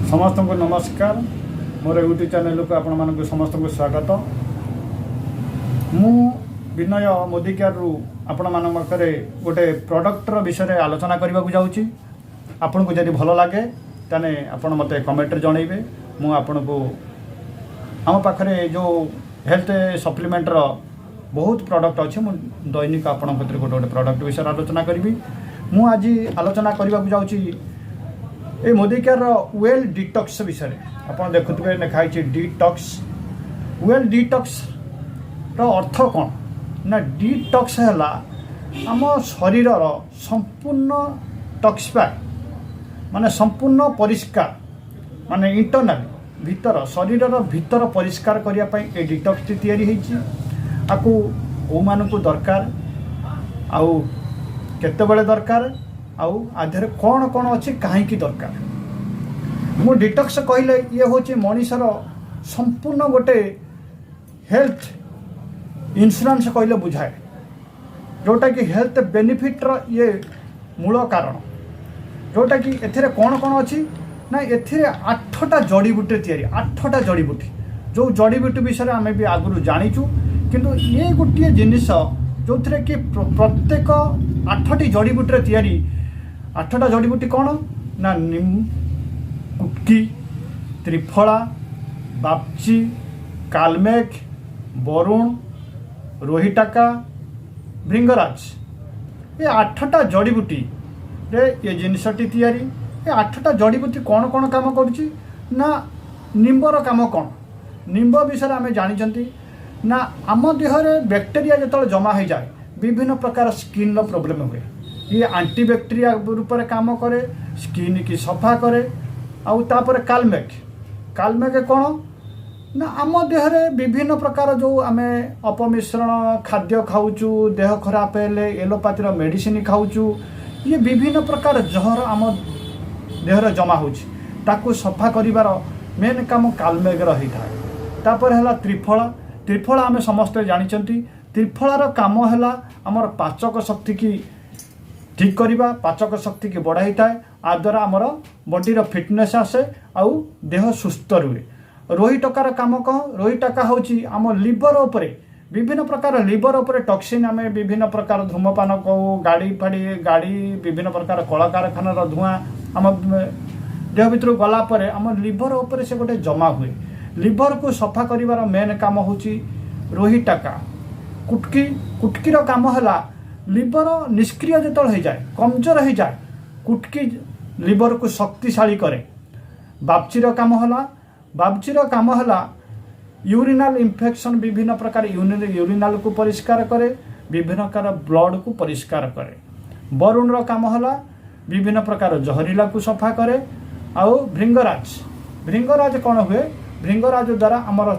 समस्त को नमस्कार। मोर यूट्यूब चैनल को आपण मानक समस्त को स्वागत। मु विनय मोदी केयर रु आपण मान पाखे गोटे प्रोडक्टर विषय आलोचना करने को जाऊँगी। आपन को जदि भल लगे ताने आपण मते कमेंट जनइबे। मु आपण को आम पाखे जो हेल्थ सप्लीमेंटर बहुत प्रोडक्ट अच्छे मु दैनिक आपण गोटे गोटे प्रोडक्ट विषय आलोचना करी। मु आज आलोचना करने को जाऊँगी ए मोदी केयर वेल डिटॉक्स विषय। आप देखुए लिखाई डिटॉक्स वेल डिटॉक्स अर्थ कौन ना डिटॉक्स है आम शरीर संपूर्ण टॉक्सपैक माने संपूर्ण परिष्कार माने इंटरनल भीतर शरीर भीतर परिष्कार करने डिटॉक्स आपको ओ मानू दरकार आउ केतेबेले दरकार आउ आधे कौन कौन अच्छी कहीं दरकार। मु डिटॉक्स कहले ये हूँ मनीषर संपूर्ण गोटे हेल्थ इंश्योरेंस कहले बुझाए जोटा कि हेल्थ बेनिफिट ये मूल कारण जोटा कि एथिरे कौन कौन अच्छी ना एथिरे 8टा जड़ीबूटी तैयारी 8टा जड़ीबूटी जो जड़ीबूटी विषय आम भी आगु जाचु किंतु ये गोटे जिनिस जो थे कि प्रत्येक 8टी जड़ीबूटी तैयारी 8टा जड़ीबूटी कौन ना निम कुटकी त्रिफला बापची कालमेघ बरुण रोहिटाका भृंगराज ये 8टा जड़ीबूटी रे ये जिनसटी तैयारी ये 8टा जड़ीबूटी कौन कौन काम करुच्ची ना निम्बर काम कौन निम्ब विषय आम जानी ना आम देहरे बैक्टेरिया जो जमा हो जाए विभिन्न प्रकार स्किन रो प्रॉब्लम हुए ये एंटीबैक्टेरिया रूप में काम करे स्किन की सफा करे आउ तापर कालमेघ कालमेघ कौन ना आम देहरे विभिन्न प्रकार जो आम अपमिश्रण खाद्य खाऊचु देह खराब हेले एलोपैथी मेडिसिन खाऊचु ये विभिन्न प्रकार जहर आम देहरे जमा होता सफा करिवार मेन काम कालमेघ रही था। तापर है त्रिफला त्रिफला आम समस्ते जानी त्रिफलार काम है आमर पाचक शक्ति की ठीक करवा पाचक शक्ति की बढ़ाई थाए आ द्वारा आमर बॉडीर फिटनेस आसे आउ देह सुस्थ रुए। रोहिटकार काम कह रोहिटका हूँ आम लिवर उपरे विभिन्न प्रकार लिवर उपरे टॉक्सिन आम विभिन्न प्रकार धूमपान कहू गाड़ी फाड़ी गाड़ी विभिन्न प्रकार कलकारखानार धुआं आम देह भितर गलापर आम लिवर उपरे से गोटे जमा हुए लिवर को सफा करिवार मेन काम हूँ रोहिटाका कुटकी कुटकीर काम है लिवर निष्क्रिय जो हो जाए कमजोर हो जाए कुटकी लिवर को शक्तिशाली करे। बापचीर काम है बापचीर काम है यूरिनाल इन्फेक्शन विभिन्न प्रकार यूरिनाल को परिष्कार करे विभिन्न प्रकार ब्लड को परिष्कार करे। बरुण काम है विभिन्न प्रकार जहरीला को सफा करे। आउ भृंगराज भृंगराज कौन हुए भृंगराज द्वारा आमर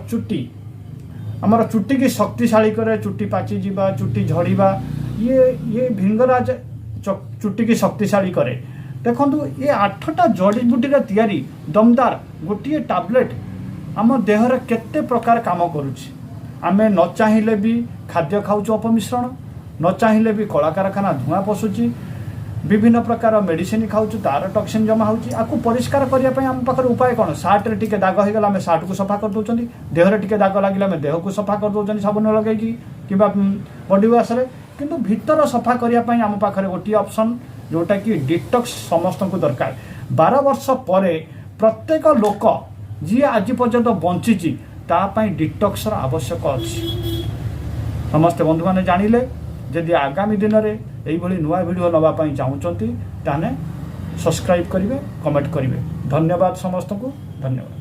चुट्टी की शक्तिशाली करे चुट्टी पाची जीवा चुट्टी झड़ीवा ये भृंगराज चुट्टी की शक्तिशाली करे। देखो ये 8टा जड़ीबूटी तैयारी दमदार गोटे टैबलेट आम देहरे केते प्रकार काम करुच्ची आमे न चाहिए भी खाद्य खाऊँ अपमिश्रण न चाहिए भी कलकारखाना धुआं पशुची विभिन्न प्रकार मेडिसिन खाऊँ तार टॉक्सिन जमा होची आपको परिष्कार करने आम पाखे उपाय कौन सार्ट रे टिके दाग होगा आम सार्ट को सफा कर दौरान देहरे टिके दाग लगे आम देह को सफा कर दौरान साबुन लगे कि बॉडी वाश किंतु भीतर सफा करने आम पाखे गोटे ऑप्शन जोटा कि डिटॉक्स समस्त को दरकार। 12 वर्ष पर प्रत्येक लोक जी आज पर्यंत बंची तापाई डिटॉक्सर आवश्यक अच्छी समस्ते बंधु मैंने जानिले जदि आगामी दिन में यही नुआ वीडियो नापी चाहूँगी ताने सब्सक्राइब करेंगे कमेंट करेंगे। धन्यवाद समस्त को धन्यवाद।